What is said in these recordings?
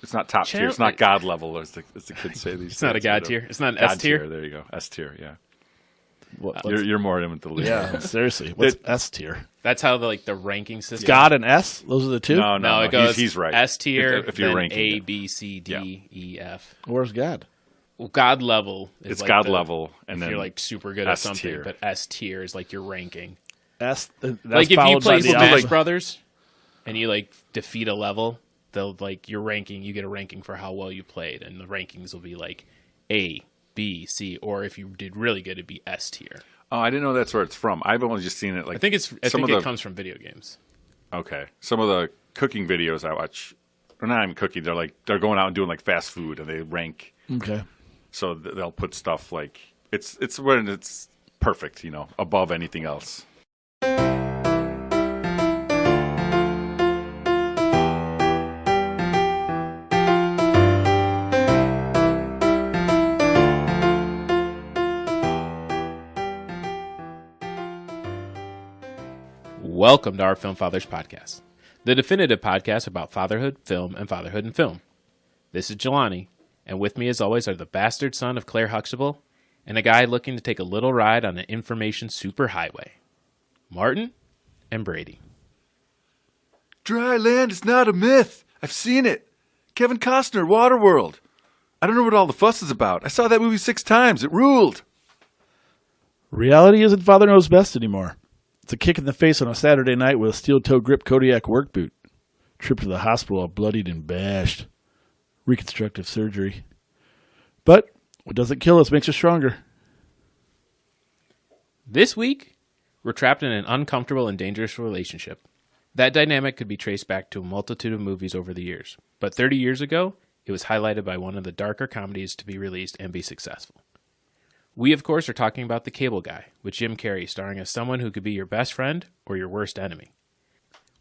It's not top tier. It's not God level, as the kids say these days. It's not a God tier. It's not an S tier. There you go. S tier. Yeah. You're more into the league. Yeah, seriously. What's S tier? That's how the ranking system. God and S. Those are the two. No. It goes. He's right. S tier. If you're then ranking A, it. B, C, D, E, F. Where's God? Well, God level. Is It's like God level, and if then you're like super good at S something, tier. but S tier is like your ranking. S. That's Like if you followed by play the Smash alpha. Brothers, and you like defeat a level, they'll like your ranking. You get a ranking for how well you played, and the rankings will be like A, B, C, or if you did really good, it'd be S tier. Oh, I didn't know that's where it's from. I've only just seen it. Like I think it comes from video games. Okay, some of the cooking videos I watch, they're not even cooking. They're going out and doing like fast food, and they rank. Okay. So they'll put stuff like it's when it's perfect, above anything else. Welcome to our Film Fathers podcast, the definitive podcast about fatherhood, film, and fatherhood in film. This is Jelani, and with me as always are the bastard son of Claire Huxtable and a guy looking to take a little ride on an information superhighway, Martin and Brady. Dry land is not a myth. I've seen it. Kevin Costner, Waterworld. I don't know what all the fuss is about. I saw that movie 6 times. It ruled. Reality isn't Father Knows Best anymore. It's a kick in the face on a Saturday night with a steel-toe grip Kodiak work boot. Trip to the hospital all bloodied and bashed. Reconstructive surgery. But what doesn't kill us makes us stronger. This week, we're trapped in an uncomfortable and dangerous relationship. That dynamic could be traced back to a multitude of movies over the years, but 30 years ago, it was highlighted by one of the darker comedies to be released and be successful. We, of course, are talking about The Cable Guy, with Jim Carrey starring as someone who could be your best friend or your worst enemy.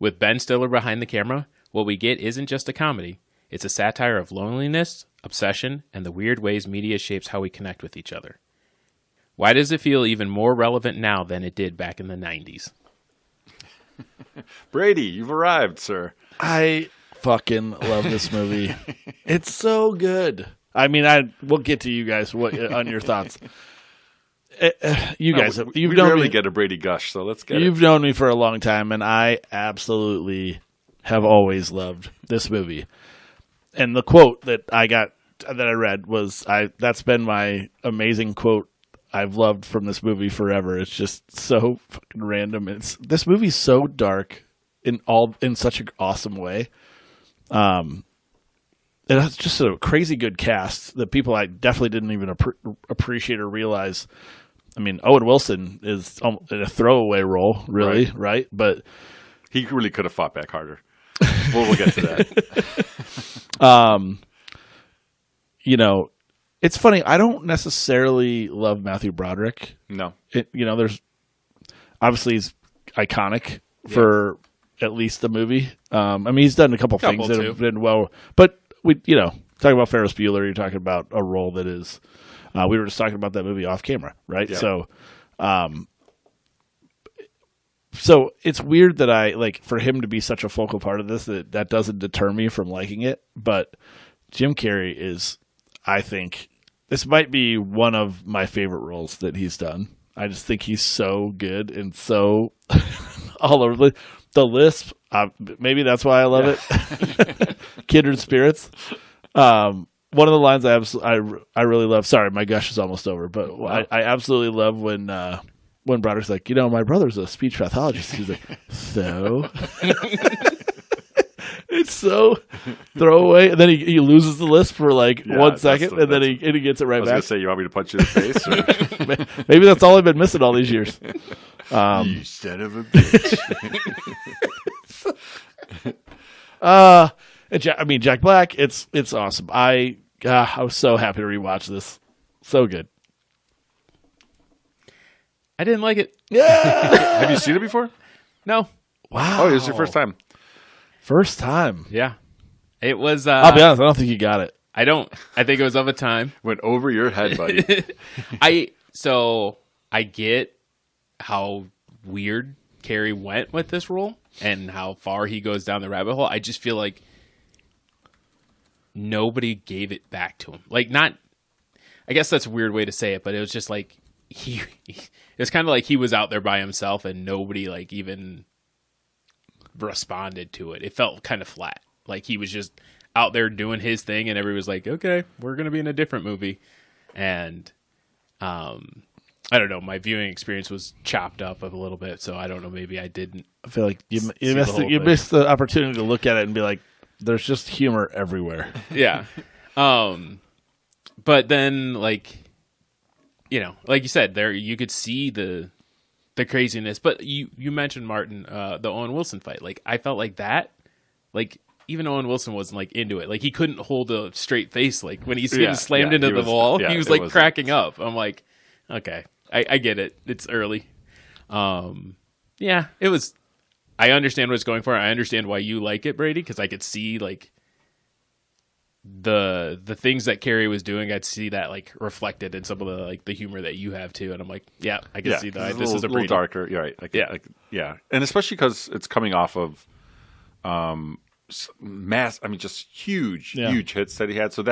With Ben Stiller behind the camera, what we get isn't just a comedy, it's a satire of loneliness, obsession, and the weird ways media shapes how we connect with each other. Why does it feel even more relevant now than it did back in the 90s? Brady, you've arrived, sir. I fucking love this movie. It's so good. I mean, we'll get to you guys on your thoughts. You guys, you've known me. Get a Brady gush, so let's get. You've known me for a long time, and I absolutely have always loved this movie. And the quote that I read was, that's been my amazing quote I've loved from this movie forever. It's just so fucking random. This movie's so dark in such an awesome way. It has just a crazy good cast that people I definitely didn't even appreciate or realize. I mean, Owen Wilson is in a throwaway role, really, right? But he really could have fought back harder. We'll get to that. It's funny. I don't necessarily love Matthew Broderick. No. There's obviously he's iconic for at least the movie. I mean, he's done a couple things that have been well, but talking about Ferris Bueller, you're talking about a role that is, we were just talking about that movie off camera, right? Yeah. So it's weird that for him to be such a focal part of this, that doesn't deter me from liking it. But Jim Carrey is, I think, this might be one of my favorite roles that he's done. I just think he's so good and so all over the lisp. Maybe that's why I love it. Kindred spirits. One of the lines I really love. Sorry, my gush is almost over, but I absolutely love when Broderick's like, my brother's a speech pathologist. He's like, so. It's so throwaway, and then he loses the lisp for 1 second, and then he gets it right back. I was going to say, you want me to punch you in the face? Or? Maybe that's all I've been missing all these years. You son of a bitch. Jack Black, it's awesome. I was so happy to rewatch this. So good. I didn't like it. Yeah. Have you seen it before? No. Wow. Oh, it was your first time. First time. Yeah. It was. I'll be honest. I don't think you got it. I don't. I think it was of a time. Went over your head, buddy. I get how weird Carrey went with this role and how far he goes down the rabbit hole. I just feel like nobody gave it back to him. Like, not, I guess that's a weird way to say it, but it was just like it was kind of like he was out there by himself and nobody like even responded to it. It felt kind of flat. Like he was just out there doing his thing and everybody was like, okay, we're going to be in a different movie. And I don't know, my viewing experience was chopped up a little bit, so I don't know, maybe I didn't. I feel like you the whole thing. missed the opportunity to look at it and be like, there's just humor everywhere. Yeah. But then, like, you know, like you said, there you could see the craziness. But you mentioned, Martin, the Owen Wilson fight. Like, I felt like that, like, even Owen Wilson wasn't, like, into it. Like, he couldn't hold a straight face. Like, when he's getting slammed into the wall, he was, like, cracking up. I'm like, okay, I get it. It's early. Yeah, it was. I understand what it's going for. I understand why you like it, Brady, because I could see, like, the things that Carrie was doing. I'd see that, like, reflected in some of the, like, the humor that you have too. And I'm like, yeah, I can see that. This is a little darker. You're right. Yeah. And especially because it's coming off of just huge hits that he had. So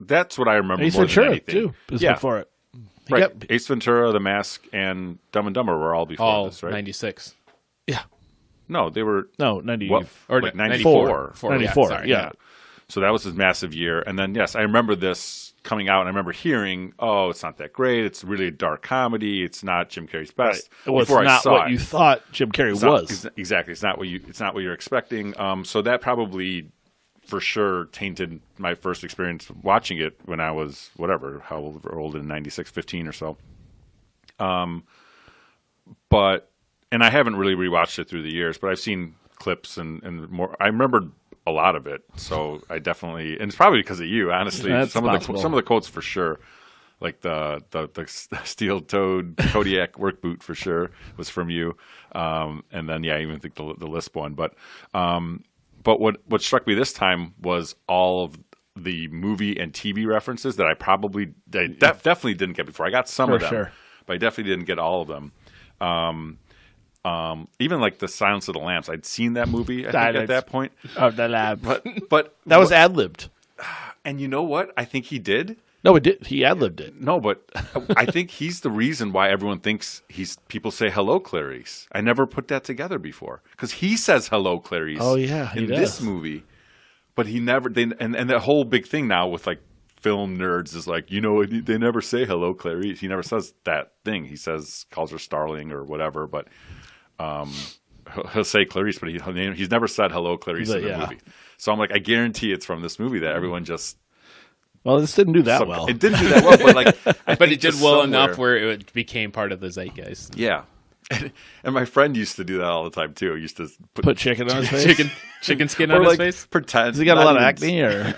that's what I remember Ace more Ventura, than anything. too, is before it. Right. Ace Ventura, The Mask, and Dumb and Dumber were all before this, right? 96. Yeah. No, they were... No, 90. Or like 94. 94, yeah. So that was his massive year. And then, yes, I remember this coming out, and I remember hearing, oh, it's not that great. It's really a dark comedy. It's not Jim Carrey's best. It was not what you thought Jim Carrey was. Exactly. It's not what you're expecting. So that probably, for sure, tainted my first experience watching it when I was, whatever, how old in 96, 15 or so. But... And I haven't really rewatched it through the years, but I've seen clips and more. I remembered a lot of it, so I definitely, and it's probably because of you, honestly. Some of the quotes for sure, like the steel-toed Kodiak work boot for sure was from you, and then I even think the Lisp one. But what struck me this time was all of the movie and TV references that I definitely didn't get before. I got some of them, but I definitely didn't get all of them. Even like the Silence of the Lambs, I'd seen that movie. I think at that point of the lab, but that was ad-libbed. And you know what? I think he did. No, it did. He ad-libbed it. No, but I think he's the reason why everyone thinks people say hello, Clarice. I never put that together before because he says hello, Clarice. Oh yeah, in this movie, but he never. And the whole big thing now with like film nerds is like, they never say hello, Clarice. He never says that thing. He calls her Starling or whatever, but. He'll say Clarice, but he's never said hello, Clarice in the movie. So I'm like, I guarantee it's from this movie that everyone just. Well, this didn't do that well. It didn't do that well, but like, but it did well enough where it became part of the zeitgeist. Yeah, and my friend used to do that all the time too. He used to put chicken on his face, chicken skin on his face. Pretend. Has he got a lot of acne or?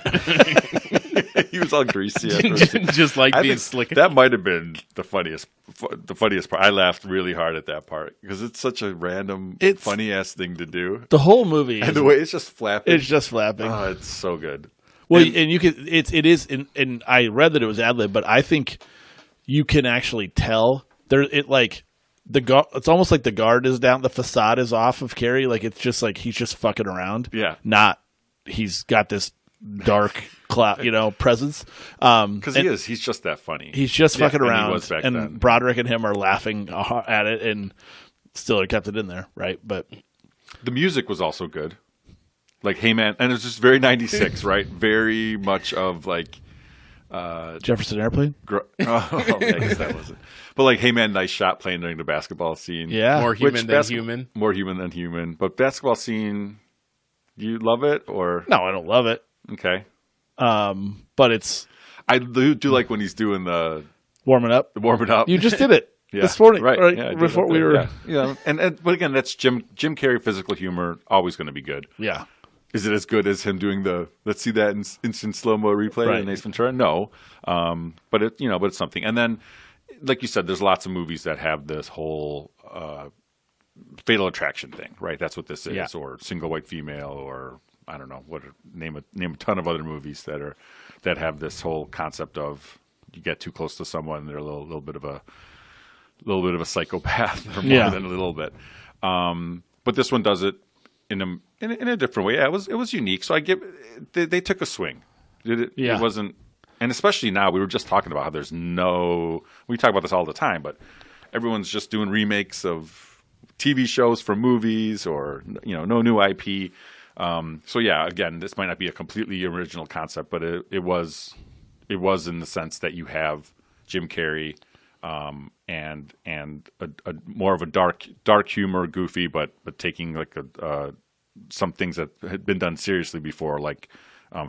He was all greasy. Just like being slick. That might have been the funniest part. I laughed really hard at that part because it's such a random, funny ass thing to do. The whole movie, and the way it's just flapping. It's just flapping. Oh, it's so good. Well, and you can. It is, and I read that it was ad lib, but I think you can actually tell there. It's almost like the guard is down, the facade is off of Carrie. Like it's just like he's just fucking around. Yeah, not he's got this dark cloud, presence. Because he is. He's just that funny. He's just fucking around. And he was back then. Broderick and him are laughing at it, and still kept it in there, right? But the music was also good. Like Hey Man, and it was just very 96, right? Very much of like Jefferson Airplane. I guess that wasn't. But like Hey Man, nice shot playing during the basketball scene. Yeah, more human than human. More human than human. But basketball scene, you love it or no? I don't love it. Okay. But it's. I do like when he's doing the warming up. You just did it this morning, right? Yeah, before we were. Yeah. But again, that's Jim Carrey physical humor. Always going to be good. Yeah. Is it as good as him doing the let's see that in instant slow-mo replay in Ace Ventura? No. But it's something. And then, like you said, there's lots of movies that have this whole Fatal Attraction thing, right? That's what this is, or Single White Female, or I don't know name a ton of other movies that have this whole concept of you get too close to someone, they're a little bit of a psychopath, or more than a little bit. But this one does it in a different way. Yeah, it was unique. So I give they took a swing. It wasn't, and especially now, we were just talking about how we talk about this all the time, but everyone's just doing remakes of TV shows from movies or, no new IP. So yeah, again, this might not be a completely original concept, but it was in the sense that you have Jim Carrey, and a more of a dark humor, goofy, but taking like some things that had been done seriously before, like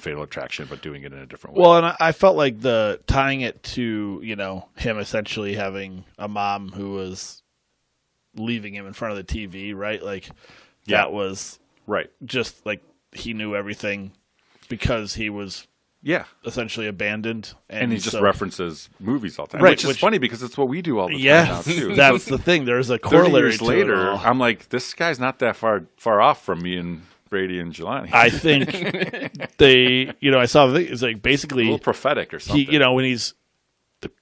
Fatal Attraction, but doing it in a different way. Well, and I felt like tying it to, him essentially having a mom who was leaving him in front of the TV, right? Like that was right. Just like he knew everything because he was essentially abandoned. And he just references movies all the time, which is funny because it's what we do all the time now, too. That's the thing. There's a corollary 30 years later, I'm like, this guy's not that far off from me and Brady and Jelani. I think I saw it's like basically a little prophetic or something. When he's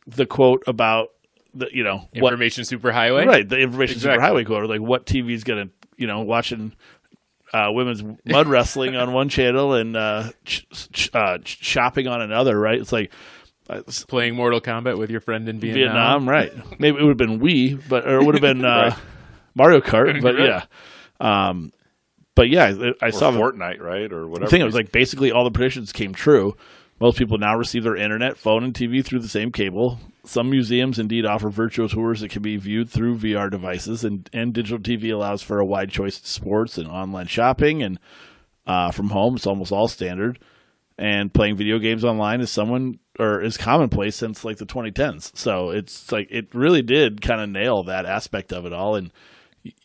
the quote about the information superhighway, right? The information superhighway quote, or like what TV's gonna watching women's mud wrestling on one channel and shopping on another, right? It's like playing Mortal Kombat with your friend in Vietnam, right? Maybe it would have been Wii, or it would have been Mario Kart, but But yeah, I saw Fortnite, right, or whatever. I think it was like basically all the predictions came true. Most people now receive their internet, phone, and TV through the same cable. Some museums indeed offer virtual tours that can be viewed through VR devices, and digital TV allows for a wide choice of sports and online shopping. And from home, it's almost all standard. And playing video games online is commonplace since like the 2010s. So it's like it really did kind of nail that aspect of it all, and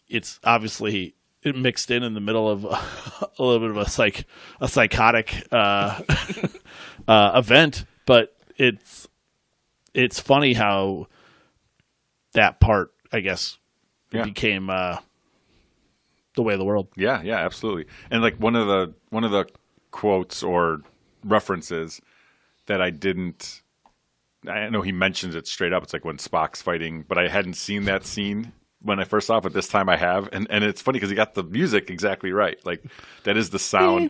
it's obviously it mixed in the middle of a little bit of a psychotic event, but it's funny how that part, I guess, became the way of the world. Yeah, absolutely. And like one of the quotes or references that I know he mentions it straight up. It's like when Spock's fighting, but I hadn't seen that scene when I first saw it, but this time I have. And it's funny because he got the music exactly right. Like, that is the sound.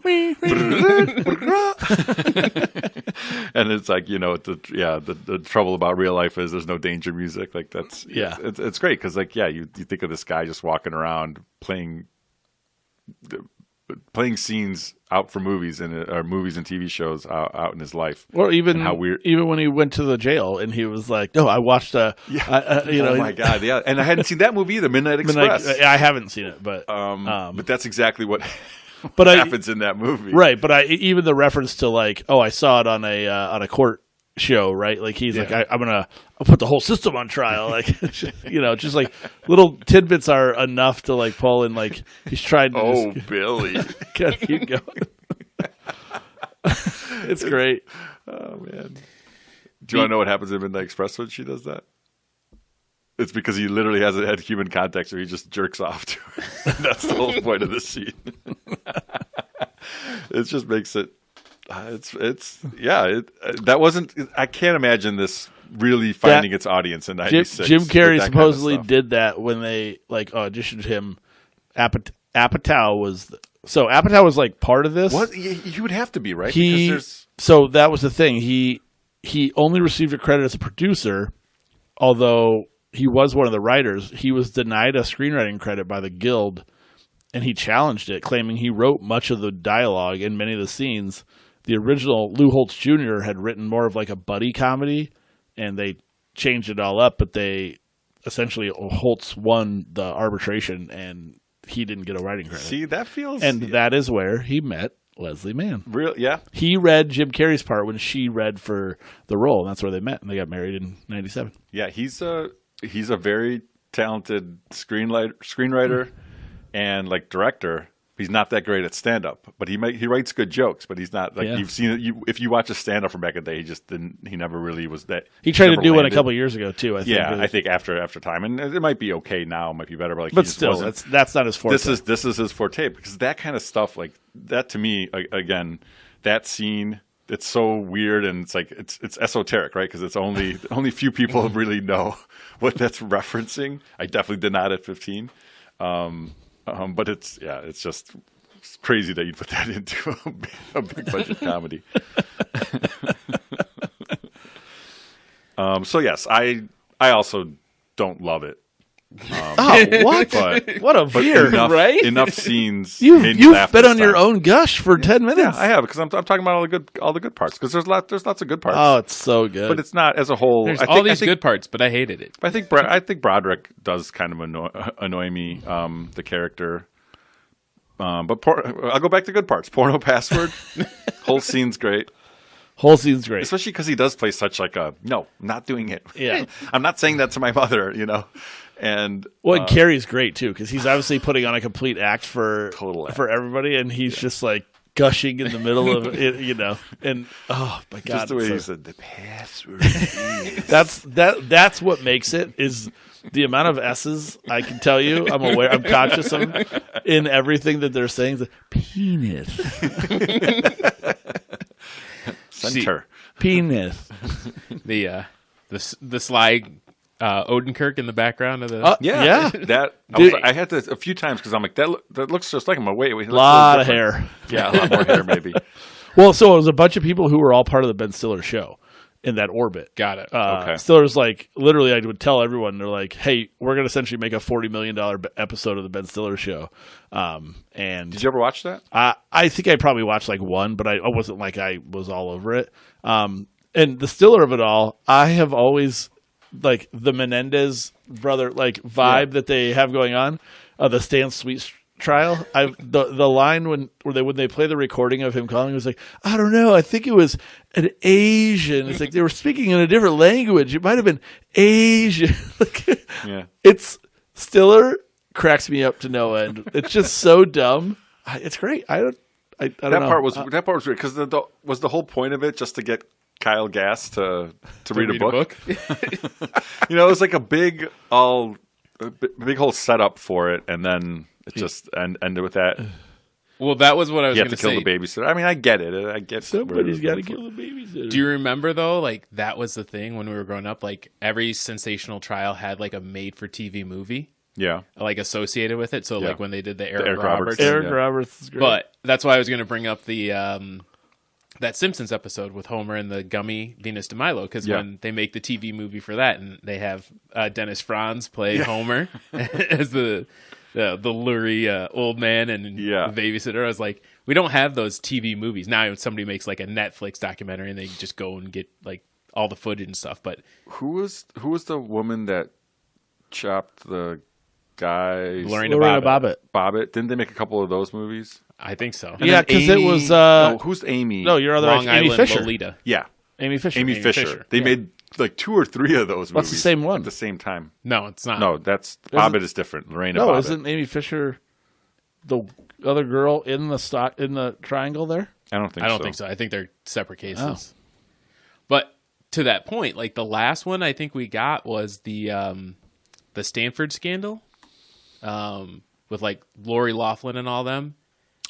And it's like, the trouble about real life is there's no danger music. Like, that's, it's great because, like, you think of this guy just walking around playing scenes out for movies or movies and TV shows out in his life. Or even how weird. Even when he went to the jail and he was like, "No, I watched oh my god, yeah." And I hadn't seen that movie either, Midnight Express. I haven't seen it, but that's exactly what happens in that movie, right? But even the reference to like, I saw it on a court show, right? Like he's like, I'll put the whole system on trial, like just like little tidbits are enough to like pull in. Like he's tried to Billy, gotta keep going. It's great. Oh man, do you want to know what happens in Midnight Express when she does that? It's because he literally hasn't had human contact, so he just jerks off to her. That's the whole point of the scene. It just makes it. That wasn't. I can't imagine this really finding its audience in '96. Jim Carrey supposedly did that when they like auditioned him. Apatow was like part of this. What he would have to be, right? So that was the thing. He only received a credit as a producer, although he was one of the writers. He was denied a screenwriting credit by the Guild, and he challenged it, claiming he wrote much of the dialogue and many of the scenes. The original Lou Holtz Jr. had written more of like a buddy comedy, and they changed it all up. But they essentially Holtz won the arbitration, and he didn't get a writing credit. See, that feels, that is where he met Leslie Mann. Real, yeah. He read Jim Carrey's part when she read for the role, and that's where they met, and they got married in '97. Yeah, he's a very talented screenwriter and like director. He's not that great at stand-up, but he writes good jokes. But he's not like you've seen it. If you watch a stand-up from back in the day, he just didn't. He never really was that. He tried to do one a couple years ago too. I think. Yeah, I think after time, and it might be okay now. It might be better, but like, but still, that's not his forte. This is his forte because that kind of stuff, like that, to me, again, that scene. It's so weird and it's like it's esoteric, right? Because it's only few people really know what that's referencing. I definitely did not at 15. But it's just crazy that you put that into a big budget comedy. So yes, I also don't love it. What? What a veer, right? Enough scenes. You've laugh been this on your time. own gush for 10 minutes. Yeah, I have because I'm talking about all the good parts because there's lots of good parts. Oh, it's so good. But it's not as a whole. There's I all think, these I think, good parts, but I hated it. I think Broderick does kind of annoy me. The character. But I'll go back to good parts. Porno Password. Whole scene's great. Whole scene's great. Especially because he does play such like a no, I'm not doing it. Yeah. I'm not saying that to my mother, And and Carrie's great too because he's obviously putting on a complete act for everybody, and he's just like gushing in the middle of it, And oh my god, just the way he said the password. that's what makes it is the amount of S's I can tell you. I'm conscious of in everything that they're saying. The penis. Center. Penis. The sly Odenkirk in the background of the That I had to a few times because I'm like that looks just like him. Wait, a lot of hair. Yeah, a lot more hair maybe. Well, so it was a bunch of people who were all part of the Ben Stiller show in that orbit. Got it. Okay. Stiller's like literally, I would tell everyone they're like, "Hey, we're going to essentially make a $40 million episode of the Ben Stiller show." And did you ever watch that? I think I probably watched like one, but I wasn't like I was all over it. And the Stiller of it all, I have always like the Menendez brother like vibe that they have going on, the Stan Sweet trial. The line when they play the recording of him calling, it was like, I don't know, I think it was an Asian. It's like they were speaking in a different language. It might have been Asian. It's Stiller cracks me up to no end. It's just so dumb. It's great. I don't know. That part was weird because was the whole point of it just to get Kyle Gass to read a book? It was like a big whole setup for it, and then it just ended with that. Well, that was what I was going to say. You have to kill the babysitter. I mean, I get it. I get somebody's got to kill the babysitter. Do you remember though? Like that was the thing when we were growing up. Like every sensational trial had like a made-for-TV movie. Yeah, like associated with it. So like when they did the Eric Roberts is great. But that's why I was going to bring up the that Simpsons episode with Homer and the gummy Venus de Milo because when they make the TV movie for that and they have Dennis Franz play Homer as the lurie old man and the babysitter. I was like, we don't have those TV movies now. When somebody makes like a Netflix documentary and they just go and get like all the footage and stuff. But who was the woman that chopped the guy? Lorena Bobbitt. Didn't they make a couple of those movies? I think so. Yeah, because it was. Who's Amy? No, your other Long Amy Island Fisher. Lolita. Yeah, Amy Fisher. Amy Fisher. They made like 2 or 3 of those movies. What's the same one? At the same time. No, it's not. No, that's Bobbitt is different. Lorena Bobbitt. No, isn't Amy Fisher the other girl in the triangle there? I don't think so. I think they're separate cases. But to that point, like the last one I think we got was the Stanford scandal, with like Lori Loughlin and all them.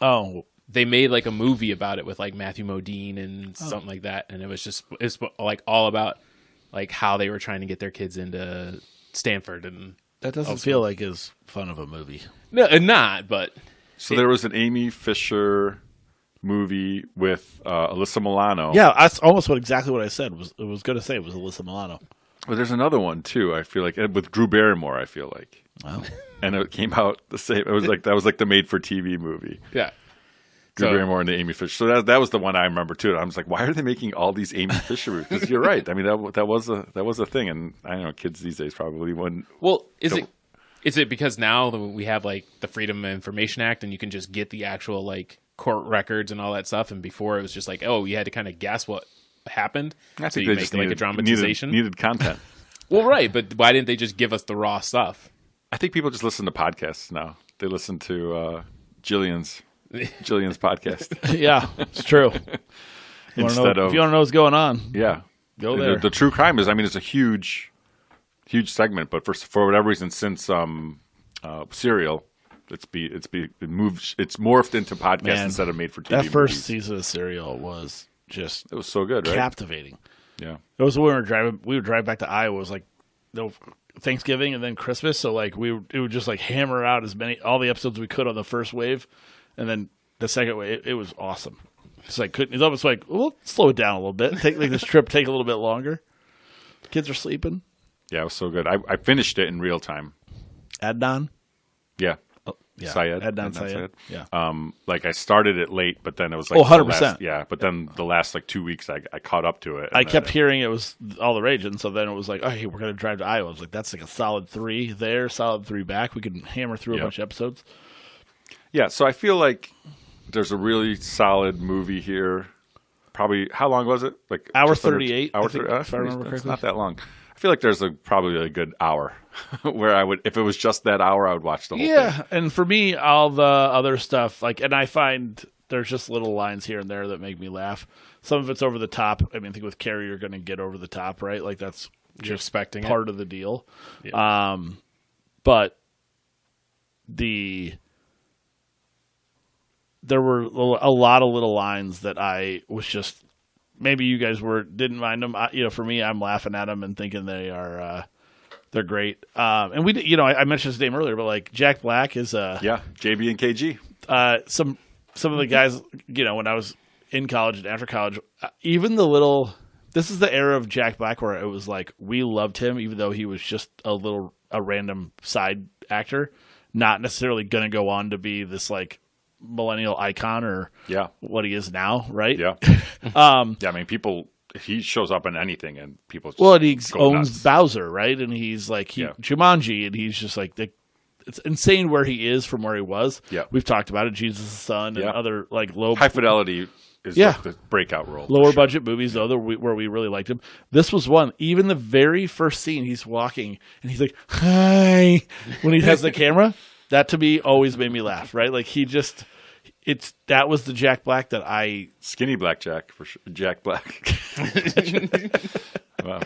Oh, they made like a movie about it with like Matthew Modine and something like that, and it's like all about like how they were trying to get their kids into Stanford, and that doesn't feel like as fun of a movie. No, not. But so there was an Amy Fisher movie with Alyssa Milano. Yeah, that's almost exactly what I said. I was going to say it was Alyssa Milano. But there's another one too. I feel like with Drew Barrymore. I feel like, and it came out the same. It was like that was like the made-for-TV movie. Yeah, Drew Barrymore and the Amy Fisher. So that was the one I remember too. I was like, why are they making all these Amy Fisher movies? Because you're right. I mean, that was a thing, and I don't know, kids these days probably wouldn't. Well, is it because now we have like the Freedom of Information Act, and you can just get the actual like court records and all that stuff, and before it was just like, oh, you had to kind of guess what happened. I think you they make like a dramatization. Needed content. Well, right, but why didn't they just give us the raw stuff? I think people just listen to podcasts now. They listen to Jillian's podcast. Yeah, it's true. If you want to know what's going on, go there. The true crime is, I mean, it's a huge segment, but for whatever reason, since Serial, it's morphed into podcast instead of made for TV. That first season of Serial was just it was so good, right? Captivating. Yeah, it was when we would drive back to Iowa. It was like Thanksgiving and then Christmas, so like it would just like hammer out all the episodes we could on the first wave, and then the second wave. It was awesome. It's almost like we'll slow it down a little bit. Take like this trip take a little bit longer. Kids are sleeping. Yeah, it was so good. I finished it in real time. Adnan. Yeah. Yeah. Syed. Adnan Syed. Yeah. Like I started it late, but then it was like 100%. Yeah, but then the last like 2 weeks I caught up to it. I kept hearing it was all the rage, and so then it was like, oh, hey, we're going to drive to Iowa. I was like, that's like a solid 3 there, solid 3 back. We can hammer through a bunch of episodes. Yeah, so I feel like there's a really solid movie here. Probably, how long was it? Like hour 38. Hour 30, if I remember correctly. It's not that long. I feel like there's probably a good hour where I would, if it was just that hour, I would watch the whole thing. Yeah, and for me, all the other stuff, like, and I find there's just little lines here and there that make me laugh. Some of it's over the top. I mean, I think with Carrie, you're going to get over the top, right? Like, that's you're expecting part of the deal. Yeah. But there were a lot of little lines that I was just, maybe you guys didn't mind them. For me, I'm laughing at them and thinking they're great. And I mentioned his name earlier, but like Jack Black is JB and KG. Some of the guys, when I was in college and after college, even this is the era of Jack Black where it was like we loved him even though he was just a random side actor, not necessarily going to go on to be this like millennial icon or what he is now, right? Yeah. I mean, he shows up in anything and people just he owns nuts. Bowser, right? And he's like Jumanji, and he's just like it's insane where he is from where he was. Yeah. We've talked about it, Jesus' Son and other like High Fidelity is like the breakout role. Lower budget movies though, where we really liked him. This was one. Even the very first scene, he's walking and he's like, "Hi," when he has the camera. That to me always made me laugh, right? Like that was the Jack Black that I skinny black Jack for sure. Jack Black. Wow.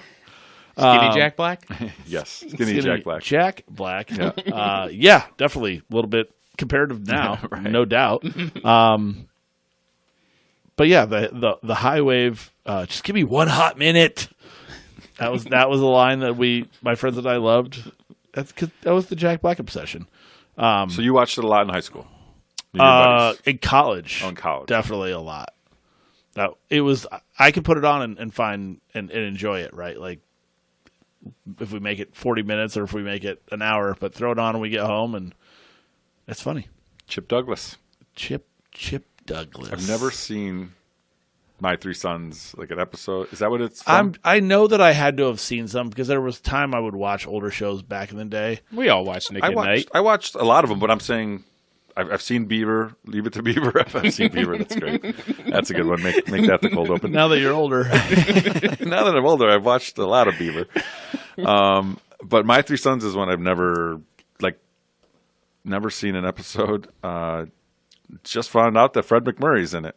Skinny Jack Black? Yes, skinny Jack Black. Jack Black. Yeah, definitely a little bit comparative now, right. No doubt. But yeah, the high wave. Just give me 1 hot minute. That was a line that my friends and I loved. That was the Jack Black obsession. So you watched it a lot in high school? In college. Oh, in college. Definitely a lot. I could put it on and find and enjoy it, right? Like if we make it 40 minutes or if we make it an hour, but throw it on and we get home and it's funny. Chip Douglas. Chip Douglas. I've never seen My Three Sons, like an episode. Is that what it's from? I know that I had to have seen some because there was time I would watch older shows back in the day. We all watched Nick at Night. I watched a lot of them, but I'm saying I've seen Beaver. Leave It to Beaver. I've seen Beaver. That's great. That's a good one. Make that the cold open. Now that you're older. Now that I'm older, I've watched a lot of Beaver. But My Three Sons is one I've never seen an episode. Just found out that Fred McMurray's in it.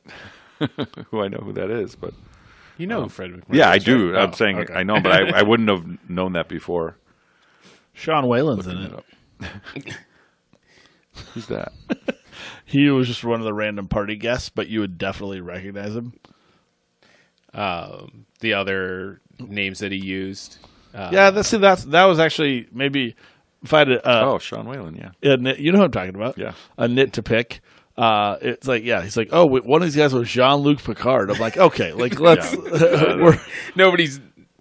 Who I know who that is, but you know who Fred McMurray. Yeah, is, I do. right? I'm saying okay. I know, but I wouldn't have known that before. Sean Whalen's in it. Who's that? He was just one of the random party guests, but you would definitely recognize him. The other names that he used. That was actually maybe if I had Sean Whalen, yeah. You know what I'm talking about? Yeah. A nit to pick. It's like, he's like, oh, one of these guys was Jean-Luc Picard. I'm like, okay, like let's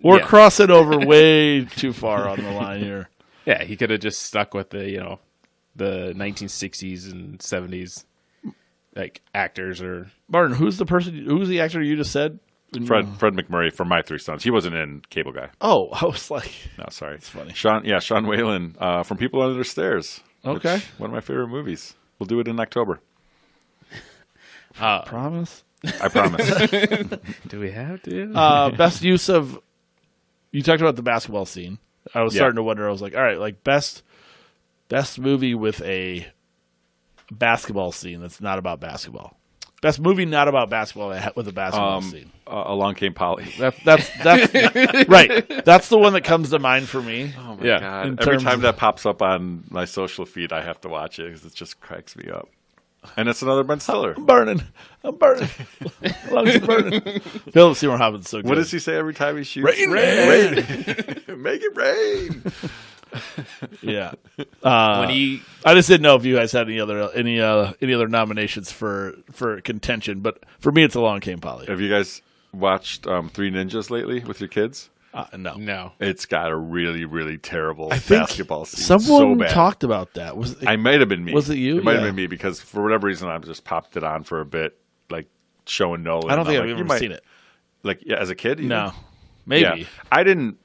we're crossing over way too far on the line here. Yeah, he could have just stuck with the 1960s and 70s like actors or Martin. Who's the actor you just said? Fred McMurray from My Three Sons. He wasn't in Cable Guy. Oh, I was like, no, sorry, it's funny. Sean Whalen from People Under the Stairs. Okay, one of my favorite movies. We'll do it in October. Promise? I promise. Do we have to? Best use of. You talked about the basketball scene. I was starting to wonder. I was like, all right, like best movie with a basketball scene that's not about basketball. Best movie not about basketball with a basketball scene. Along Came Polly. That's right. That's the one that comes to mind for me. Oh my god! Every time that pops up on my social feed, I have to watch it because it just cracks me up. And it's another Ben Stiller. I'm burning. Lungs are burning. Philip Seymour Hoffman's so good. What does he say every time he shoots? Rain. Make it rain. Yeah. I just didn't know if you guys had any other nominations for contention, but for me, it's Along Came Polly. Have you guys watched Three Ninjas lately with your kids? No. It's got a really, really terrible basketball scene. Someone so bad. talked about that. I might have been me. Was it you? It might have been me because for whatever reason I just popped it on for a bit, like showing Nolan. I don't think I've ever seen it. Like as a kid? No. Maybe. Yeah. I didn't.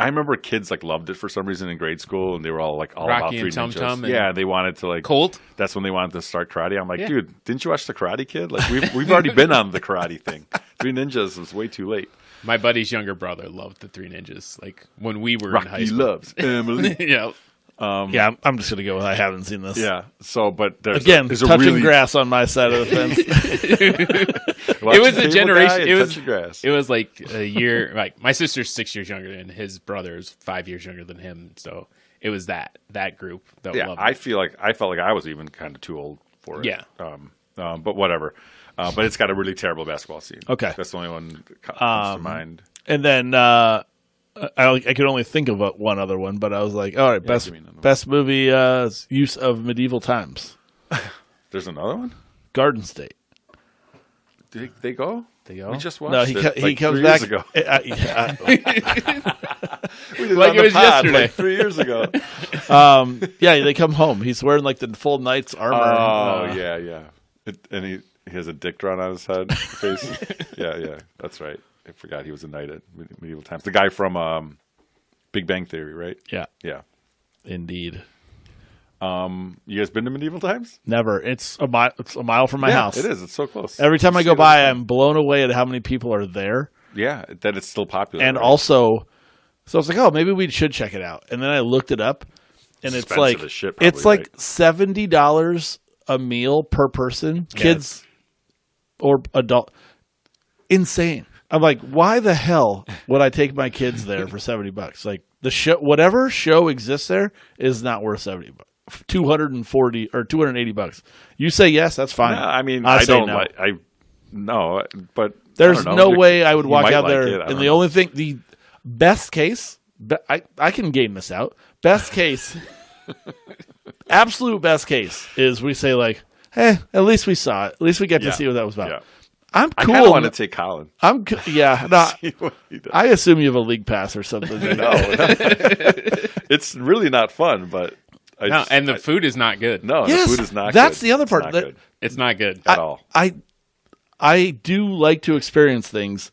I remember kids like loved it for some reason in grade school, and they were all like all Rocky about Three and Tum Ninjas. Tum Yeah, they wanted to like Colt. That's when they wanted to start karate. I'm like, dude, didn't you watch the Karate Kid? Like we've already been on the karate thing. Three Ninjas was way too late. My buddy's younger brother loved the Three Ninjas. Like when we were Rocky in high school. loves Emily. Yeah. Yeah, I'm just gonna go with I haven't seen this. Yeah. So, but there's there's touching grass on my side of the fence. It was a generation. It was like a year. Like my sister's 6 years younger, and his brother is 5 years younger than him. So it was that group that loved it. I felt like I was even kind of too old for it. Yeah. But whatever. But it's got a really terrible basketball scene. Okay. That's the only one that comes to mind. And then I could only think of one other one, but I was like, all right, best movie use of medieval times. There's another one? Garden State. Did they go? They go? We just watched he comes 3 back. years ago. We did like it was yesterday. Like 3 years ago. Yeah, they come home. He's wearing like the full knight's armor. Oh, yeah. And he has a dick drawn on his head. Face. Yeah. That's right. I forgot he was a knight at medieval times. The guy from Big Bang Theory, right? Yeah. Yeah. Indeed. You guys been to medieval times? Never. It's a mile from my house. It is. It's so close. Every time I go by, I'm blown away at how many people are there. Yeah, that it's still popular. And right? also, so I was like, oh, maybe we should check it out. And then I looked it up, and it's like as shit, probably, it's like $70 a meal per person, kids or adult. Insane. I'm like, why the hell would I take my kids there for $70? Like the show, whatever show exists there is not worth $70. $240 or $280. You say yes, that's fine. No, I mean, I don't no. like. No, but there's no way I would walk out there. And the know. only thing, the best case, I can game this out. Best case, absolute best case is we say like, hey, at least we saw it. At least we get to see what that was about. Yeah. I'm cool. I kind of want to take Colin. I assume you have a league pass or something. No, it's really not fun, but. The food is not good. No, yes, the food is not that's good. the other part. It's not good at all. I do like to experience things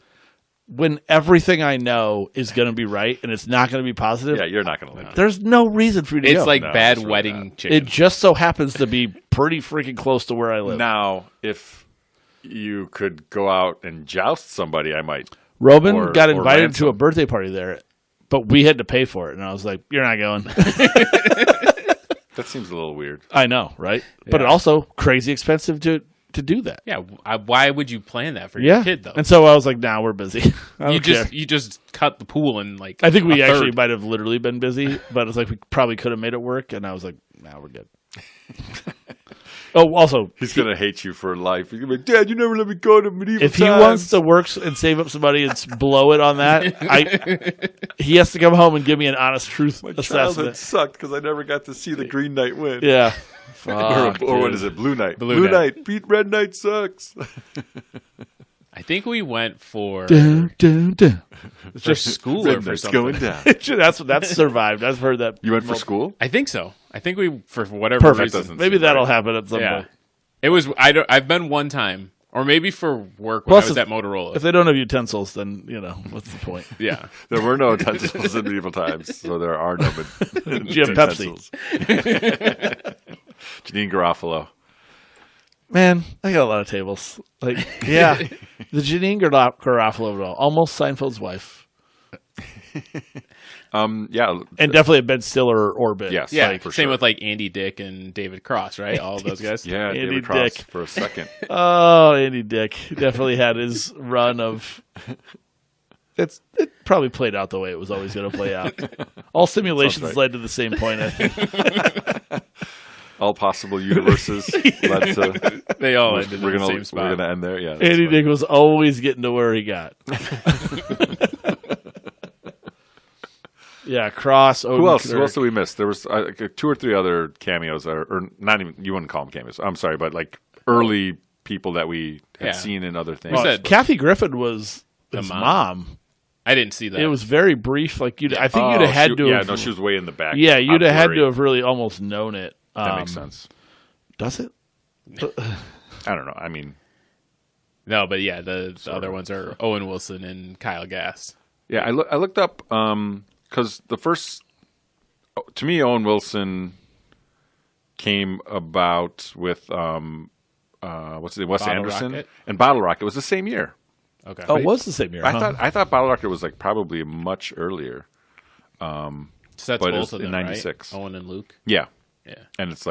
when everything I know is going to be right and it's not going to be positive. Yeah, you're not going to live. There's no reason for you to go. It's like bad wedding chicken. It just so happens to be pretty freaking close to where I live. Now, if you could go out and joust somebody, I might. Roman got invited to a birthday party there, but we had to pay for it. And I was like, you're not going. That seems a little weird. I know, right? Yeah. But also crazy expensive to do that. Yeah. Why would you plan that for your kid though? And so I was like, "Nah, we're busy." You just cut the pool and like. I think we actually might have literally been busy, but it's like we probably could have made it work. And I was like, "Nah, we're good." Oh, also, he's gonna hate you for life. He's gonna be like, Dad, you never let me go to medieval times. If he wants to work and save up some money and blow it on that, he has to come home and give me an honest truth assessment. Childhood sucked because I never got to see the Green Knight win. Yeah. Or what is it? Blue Knight. Blue Knight. Beat Red Knight sucks. I think we went for for school or for something. Going down. That's survived. I've heard that. You went for school? I think so. I think we for whatever reason. Maybe that'll happen at some point. It was. I've been one time, or maybe for work when I was at Motorola. If they don't have utensils, then what's the point? Yeah, there were no utensils in medieval times, so there are no utensils. Janine Garofalo. Man, I got a lot of tables. Like, the Janine Garofalo, almost Seinfeld's wife. And definitely a Ben Stiller orbit. Yes, yeah. Same with like Andy Dick and David Cross, right? All of those guys. Yeah, Andy David Cross Dick. For a second. Oh, Andy Dick definitely had his run of. It probably played out the way it was always going to play out. All simulations led to the same point, I think. All possible universes led to. They all ended in the same spot. We're going to end there. Yeah. Andy Dick was always getting to where he got. Yeah, Cross. Odin, Who else did we miss? There was 2 or 3 other cameos, or not even. You wouldn't call them cameos. I'm sorry, but like early people that we had seen in other things. Kathy Griffin was his mom. I didn't see that. It was very brief. Like I think you'd have had to. Yeah, have, no, she was way in the back. Yeah, you'd have had to have really almost known it. That makes sense. Does it? I don't know. I mean, no, but yeah, the other ones are Owen Wilson and Kyle Gass. Yeah, I looked up because the first, to me, Owen Wilson came about with Wes Anderson Rocket? and Bottle Rocket. It was the same year. Okay. Oh, it was the same year. I thought Bottle Rocket was like probably much earlier. So that's but both of them, in '96. right? Owen and Luke. Yeah. Yeah. And it's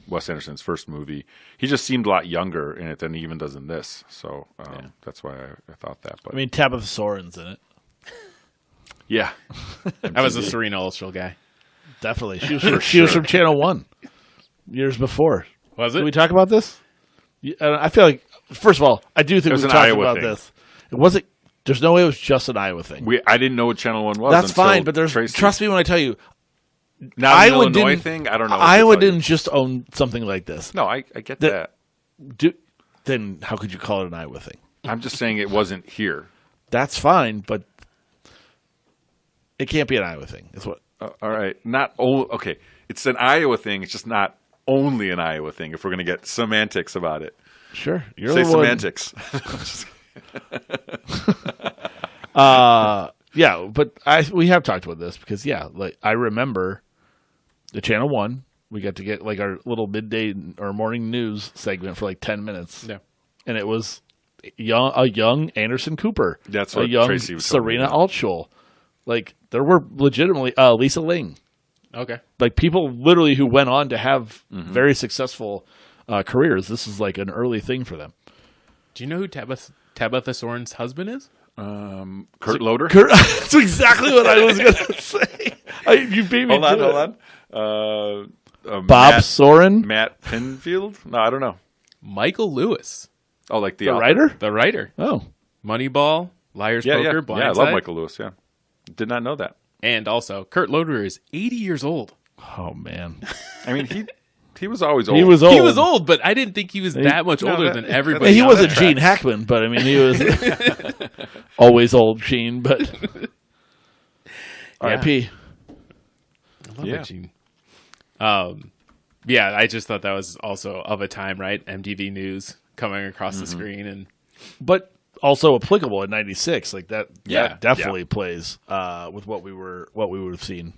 Wes Anderson's first movie. He just seemed a lot younger in it than he even does in this. So that's why I thought that. But I mean, Tabitha Soren's in it. yeah, I was a Serena Ulstrel guy. Definitely. She was from Channel 1 years before. Was it? Did we talk about this? I feel like, first of all, I do think we talked about this. It wasn't. There's no way it was just an Iowa thing. I didn't know what Channel 1 was. That's fine, but trust me when I tell you, Iowa Illinois thing. I don't know. Iowa didn't just own something like this. No, I get that. Then how could you call it an Iowa thing? I'm just saying it wasn't here. That's fine, but it can't be an Iowa thing. That's what. All right, okay. It's an Iowa thing. It's just not only an Iowa thing. If we're going to get semantics about it, sure. Say semantics. Yeah, but we have talked about this because like I remember the Channel 1. We got to get like our little midday or morning news segment for like 10 minutes. Yeah, and it was a young Anderson Cooper. That's what a young Tracy was Serena Altschul. Like there were legitimately Lisa Ling. Okay. Like people literally who went on to have very successful careers. This is like an early thing for them. Do you know who Tabitha Soren's husband is? Kurt Loder? That's exactly what I was going to say. You beat me Hold to on. Bob Soren? Matt Pinfield? No, I don't know. Michael Lewis. Oh, like The writer? The writer. Oh. Moneyball, Liar's Poker, Blindside. Yeah, I love Michael Lewis, yeah. Did not know that. And also, Kurt Loder is 80 years old. Oh, man. I mean, he was always old. He was old, but I didn't think he was that much older than everybody. He wasn't Gene Hackman, but I mean, he was always old Gene, but R.I.P. I love that Gene. Yeah, I just thought that was also of a time, right? MTV News coming across the screen, but also applicable in '96. Like that definitely plays with what we would have seen.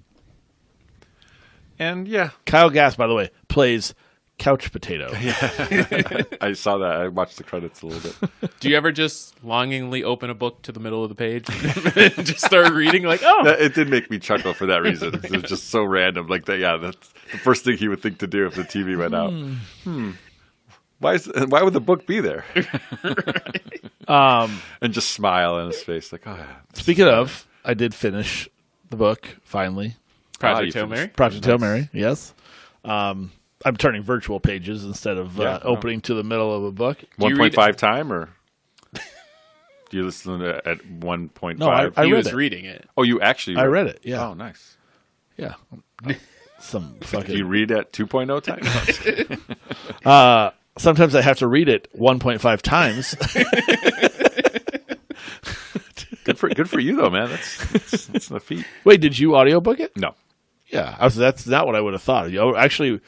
And Kyle Gass, by the way, plays Couch Potato. I saw that. I watched the credits a little bit. Do you ever just longingly open a book to the middle of the page and just start reading? Like, it did make me chuckle for that reason. It was just so random. Like that. Yeah, that's the first thing he would think to do if the TV went out. Why would the book be there? And just smile in his face, like, oh. Yeah, speaking of, I did finish the book finally. Project Hail Mary. Project Hail Mary. Yes. I'm turning virtual pages instead of opening to the middle of a book. 1.5 time, or do you listen to it at 1.5? No, I was reading it. Oh, you actually? I read it. Yeah. Oh, nice. Yeah. Some fucking. Do you read at 2.0 time? Sometimes I have to read it 1.5 times. Good for you though, man. That's the feat. Wait, did you audiobook it? No. Yeah, that's not what I would have thought. Actually,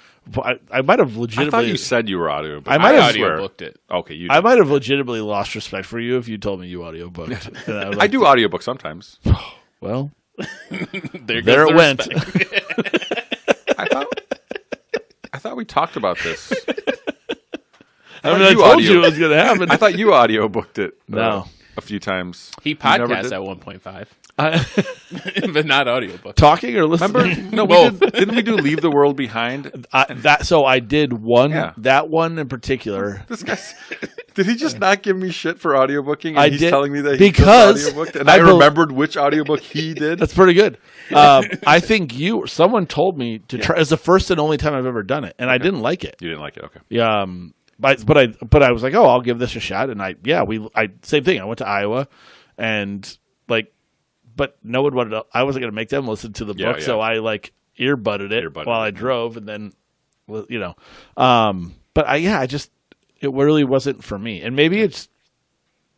I might have legitimately. I thought you said you were audiobooked. I might have audiobooked it. Okay, you. I might have legitimately lost respect for you if you told me you audiobooked. I do audiobooks sometimes. Well, there it went. I thought we talked about this. I told you it was going to happen. I thought you audiobooked it. No. A few times. He podcasts at 1.5. But not audiobook. Talking or listening? Remember? No, didn't we do Leave the World Behind? So I did one. Yeah. That one in particular. This guy, did he just not give me shit for audiobooking? And he's telling me that he because audiobooked, and I remembered which audiobook he did. That's pretty good. I think someone told me to try. It's the first and only time I've ever done it, and I didn't like it. You didn't like it, okay? Yeah. But I was like, oh, I'll give this a shot, and same thing. I went to Iowa, and but no one wanted to. I wasn't going to make them listen to the book, so I earbutted it while I drove, and then But it really wasn't for me, and maybe it's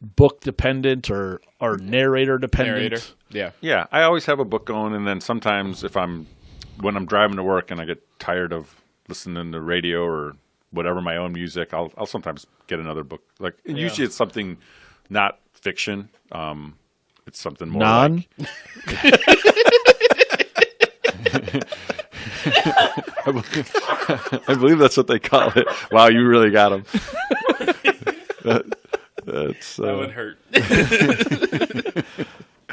book dependent or narrator dependent. Yeah. I always have a book going, and then sometimes when I'm driving to work and I get tired of listening to radio or whatever, my own music, I'll sometimes get another book. Like usually it's something not fiction. It's something more non. I believe that's what they call it. Wow, you really got him. That would hurt.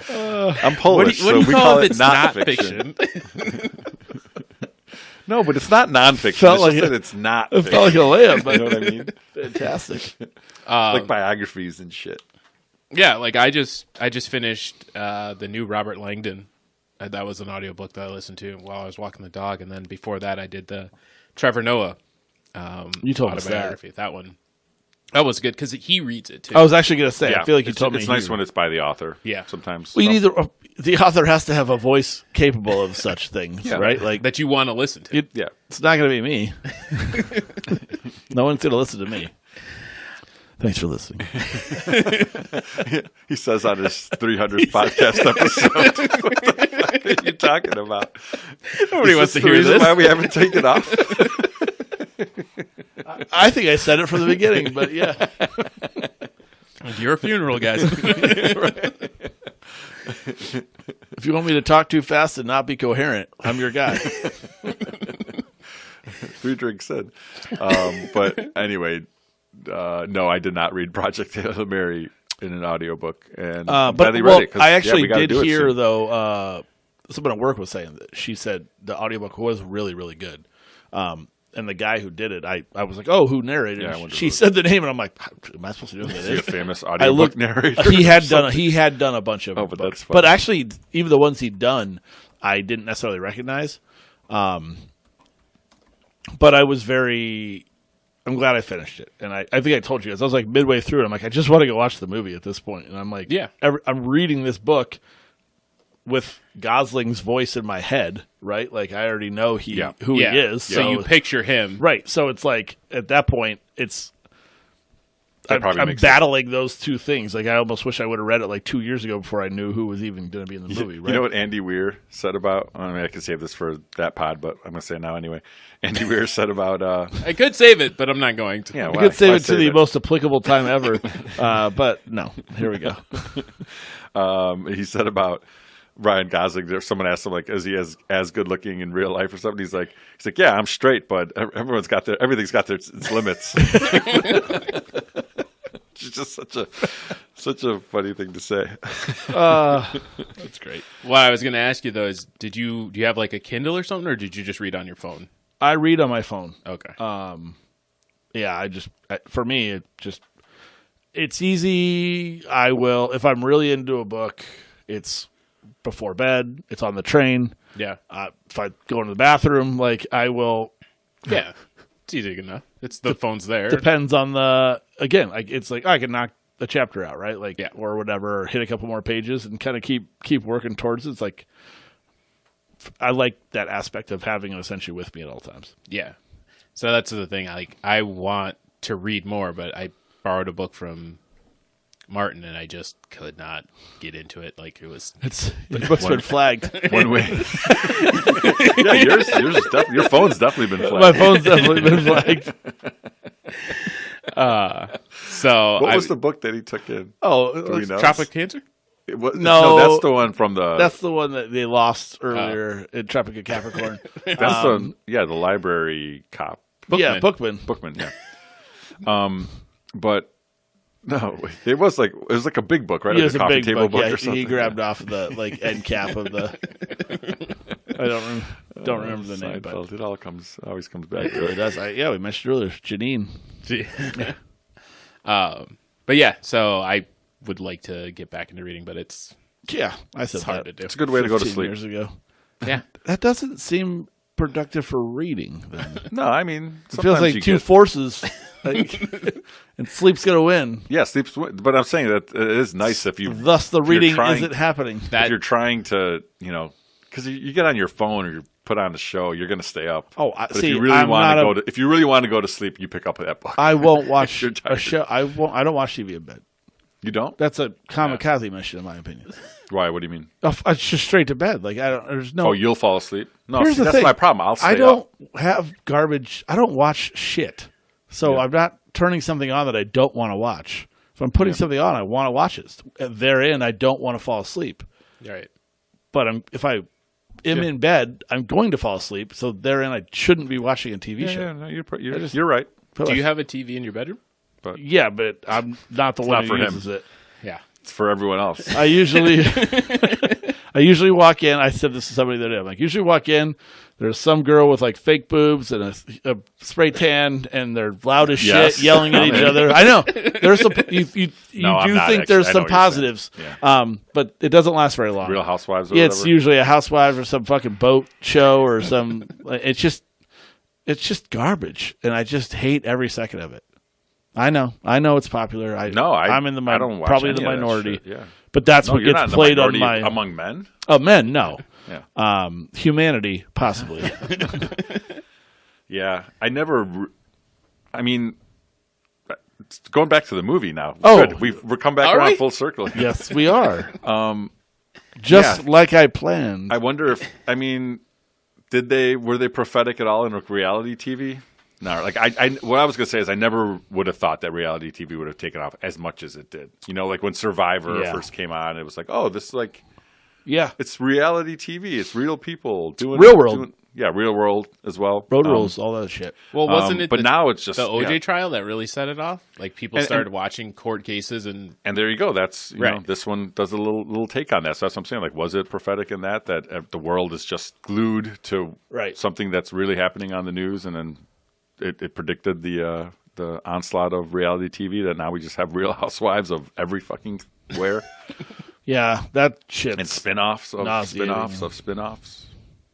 I'm Polish, what do you so we call call if it not fiction. No, but it's not nonfiction. It's just that it's not It fiction. felt like a layup, but You know what I mean? fantastic. Like biographies and shit. Yeah, like I just finished the new Robert Langdon. That was an audiobook that I listened to while I was walking the dog, and then before that I did the Trevor Noah You told us that. autobiography. That one. That was good because he reads it too. I was actually going to say, Yeah, I feel like you told me. it's nice when it's by the author. Yeah. Sometimes. Well, the author has to have a voice capable of such things, right? Like that you want to listen to. Yeah. it's not going to be me. No one's going to listen to me. Thanks for listening. He says on his 300th podcast episode, what the fuck are you talking about? Nobody wants to hear Is this. why we haven't taken off? I think I said it from the beginning, but yeah. Your funeral, guys. If you want me to talk too fast and not be coherent, I'm your guy. 3 drinks in. But anyway, no, I did not read Project Hail Mary in an audiobook. And I'm glad they read it, 'cause, I actually we gotta did do it hear, soon. though, someone at work was saying that she said the audiobook was really, really good. And the guy who did it, I was like, oh, who narrated Yeah, I it? wonder She who- said the name, and I'm like, am I supposed to know who Is that he a is? famous I audiobook looked. narrator? He had done a bunch of. Oh, but books. that's fun. But actually, even the ones he'd done, I didn't necessarily recognize. But I was I'm glad I finished it, and I think I told you guys. I was like midway through, and I'm like, I just want to go watch the movie at this point, and I'm like, Yeah. I'm reading this book with Gosling's voice in my head, right? Like I already know who he is. So you picture him. Right. So it's like at that point, That probably I'm makes battling those two things. Like I almost wish I would have read it like 2 years ago before I knew who was even going to be in the movie. Right. You know what Andy Weir said about? I mean, I can save this for that pod, but I'm going to say it now anyway. Andy Weir said about. I could save it, but I'm not going to. Yeah, I could save it to the most applicable time ever, but no. Here we go. He said about Ryan Gosling. Someone asked him like, "Is he as good looking in real life or something?" He's like, "Yeah, I'm straight, but everything's got its limits." It's just such a funny thing to say. That's great. What I was going to ask you though is, do you have like a Kindle or something, or did you just read on your phone? I read on my phone. Okay. Yeah, for me, it's easy. I will, if I'm really into a book, it's before bed, it's on the train. Yeah. If I go into the bathroom, like I will. Yeah. It's easy enough. It's the phone's there. Depends on it's like I can knock the chapter out, right? Like, Yeah. or whatever, hit a couple more pages and kind of keep working towards it. It's like, I like that aspect of having it essentially with me at all times. Yeah. So that's the thing. I want to read more, but I borrowed a book from Martin, and I just could not get into it. Like it was. The book's been flagged. One way. Yeah, your phone's definitely been flagged. My phone's definitely been flagged. So What was the book that he took in? Oh, Do we know? Tropic Cancer? No, that's the one from the. That's the one that they lost earlier in Tropic of Capricorn. That's the library cop. Yeah, Bookman. Yeah. But no, it was like a big book, right? It Like was a a coffee big table book. Yeah, or something. he grabbed off the end cap of the. I don't remember the name, but Seinfeld. It always comes back. it really does. We mentioned earlier Janine. But yeah, so I would like to get back into reading, but it's I said hard that to do. It's a good way to go to 15 sleep. years ago. Yeah. That doesn't seem productive for reading. Then. No, I mean, It feels like two forces, and sleep's gonna win. Yeah, sleep's. But I'm saying that it is nice if you. Thus, the if you're reading trying- isn't happening. If you're trying to, because you get on your phone or you put on a show, you're going to stay up. Oh, But if you really want to go to sleep, you pick up that book. I won't watch You're a tired. show. I don't watch TV in bed. You don't? That's a kamikaze mission, in my opinion. Why? What do you mean? It's just straight to bed. Like there's no. Oh, you'll fall asleep? No, Here's the that's thing. my problem. I'll stay I don't up. have garbage. I don't watch shit. So I'm not turning something on that I don't want to watch. If I'm putting something on, I want to watch it. Therein, I don't want to fall asleep. Right. But if I am in bed, I'm going to fall asleep. So therein, I shouldn't be watching a TV show. Yeah, no, you're right. Do you have a TV in your bedroom? Yeah, but I'm not the one who for uses it. Yeah. It's for everyone else. I usually walk in. I said this to somebody the other day. I'm like, usually walk in. There's some girl with like fake boobs and a spray tan, and they're loud as shit, yelling at each other. I know there's some. You do think there's some positives, but it doesn't last very long. Real Housewives. It's usually a housewife or some fucking boat show or some. It's just garbage, and I just hate every second of it. I know it's popular. I'm in the probably the minority. Yeah. But that's what gets played on among men. Oh, men, no. Yeah. Humanity, possibly. Yeah, I mean, going back to the movie now. Oh, good. We're come back around full circle. Yes, we are. Like I planned. I wonder if were they prophetic at all in reality TV? No, like what I was gonna say is I never would have thought that reality TV would have taken off as much as it did. You know, like when Survivor first came on, it was like, oh, this is like, it's reality TV. It's real people doing real world. Real world as well. Road rules, all that shit. Well, wasn't it? But now it's just the OJ trial that really set it off. Like people started watching court cases, and there you go. That's you know, this one does a little take on that. So that's what I'm saying. Like, was it prophetic in that the world is just glued to something that's really happening on the news, and then it predicted the onslaught of reality TV that now we just have Real Housewives of every fucking where. Yeah, that shit. And spin-offs of spin-offs of spin-offs.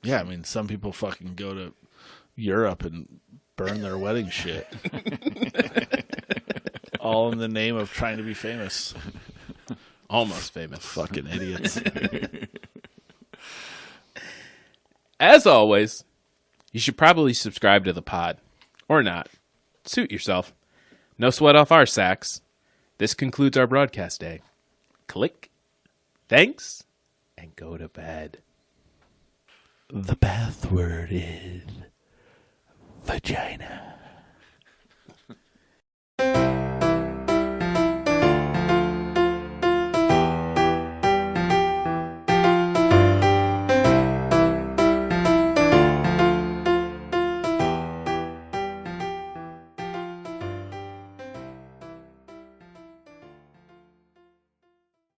Yeah, I mean, some people fucking go to Europe and burn their wedding shit. All in the name of trying to be famous. Almost famous. Fucking idiots. As always, you should probably subscribe to the pod. Or not. Suit yourself. No sweat off our sacks. This concludes our broadcast day. Click. Thanks. And go to bed. The password is vagina.